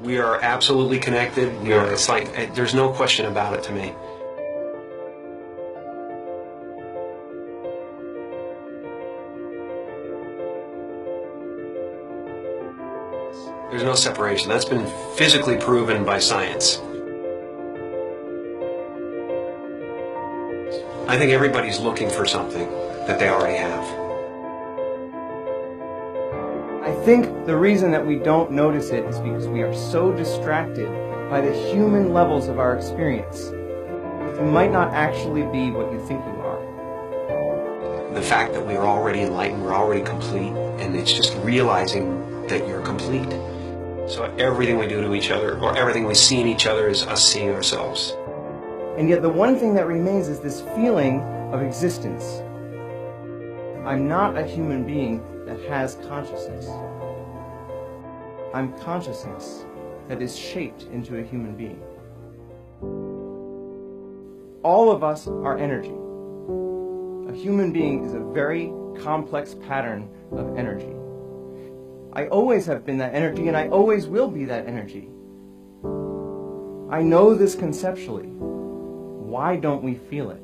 We are absolutely connected. It's like, there's no question about it to me. There's no separation. That's been physically proven by science. I think everybody's looking for something that they already have. I think the reason that we don't notice it is because we are so distracted by the human levels of our experience. You might not actually be what you think you are. The fact that we're already enlightened, we're already complete, and it's just realizing that you're complete. So everything we do to each other, or everything we see in each other, is us seeing ourselves. And yet the one thing that remains is this feeling of existence. I'm not a human being that has consciousness. I'm consciousness that is shaped into a human being. All of us are energy. A human being is a very complex pattern of energy. I always have been that energy, and I always will be that energy. I know this conceptually. Why don't we feel it?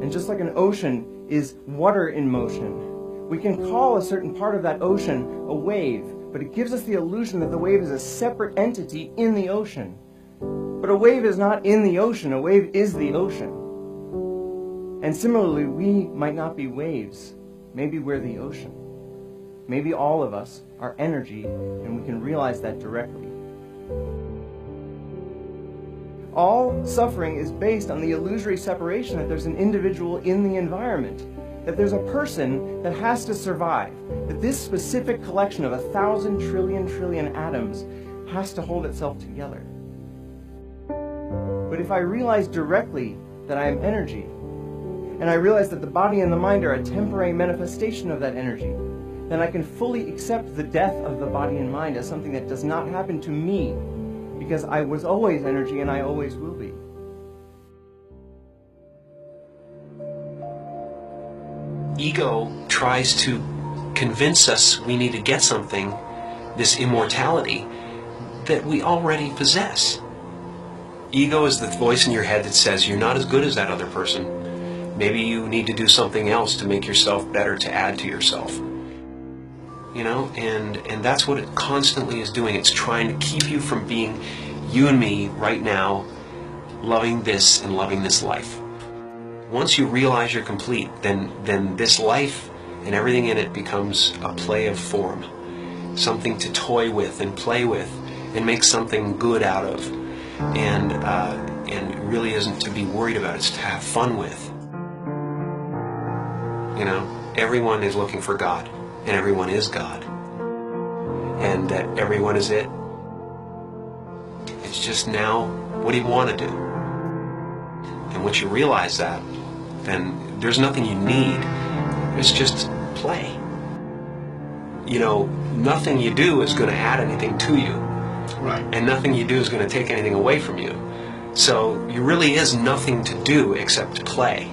And just like an ocean is water in motion, we can call a certain part of that ocean a wave, but it gives us the illusion that the wave is a separate entity in the ocean. But a wave is not in the ocean, a wave is the ocean. And similarly, we might not be waves. Maybe we're the ocean. Maybe all of us are energy, and we can realize that directly. All suffering is based on the illusory separation that there's an individual in the environment, that there's a person that has to survive, that this specific collection of 1,000 trillion atoms has to hold itself together. But if I realize directly that I am energy, and I realize that the body and the mind are a temporary manifestation of that energy, then I can fully accept the death of the body and mind as something that does not happen to me, because I was always energy and I always will be. Ego tries to convince us we need to get something, this immortality, that we already possess. Ego is the voice in your head that says you're not as good as that other person. Maybe you need to do something else to make yourself better, to add to yourself. You know, and that's what it constantly is doing. It's trying to keep you from being you and me right now, loving this and loving this life. Once you realize you're complete, then this life and everything in it becomes a play of form, something to toy with and play with and make something good out of, and it really isn't to be worried about. It's to have fun with. You know, everyone is looking for God. And everyone is God. And that everyone is it. It's just now, what do you want to do? And once you realize that, then there's nothing you need. It's just play. You know, nothing you do is going to add anything to you. Right. And nothing you do is going to take anything away from you. So there really is nothing to do except play.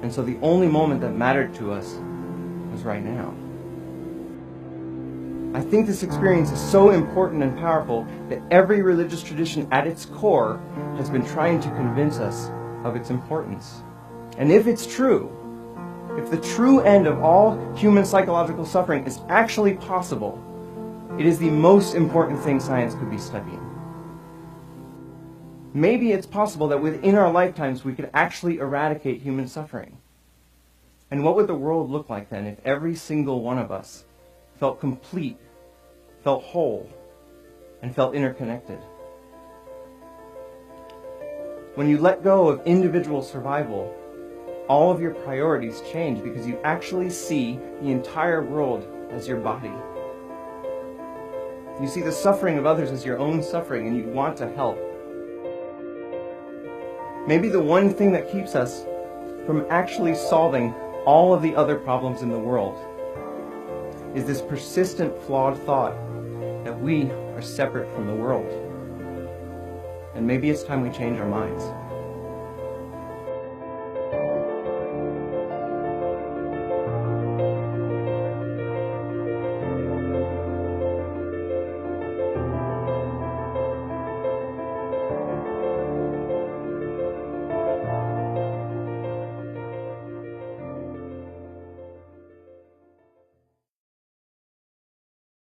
And so the only moment that mattered to us was right now. I think this experience is so important and powerful that every religious tradition at its core has been trying to convince us of its importance. And if it's true, if the true end of all human psychological suffering is actually possible, it is the most important thing science could be studying. Maybe it's possible that within our lifetimes we could actually eradicate human suffering. And what would the world look like then if every single one of us felt complete, felt whole, and felt interconnected? When you let go of individual survival, all of your priorities change because you actually see the entire world as your body. You see the suffering of others as your own suffering, and you want to help. Maybe the one thing that keeps us from actually solving all of the other problems in the world is this persistent, flawed thought that we are separate from the world. And maybe it's time we change our minds.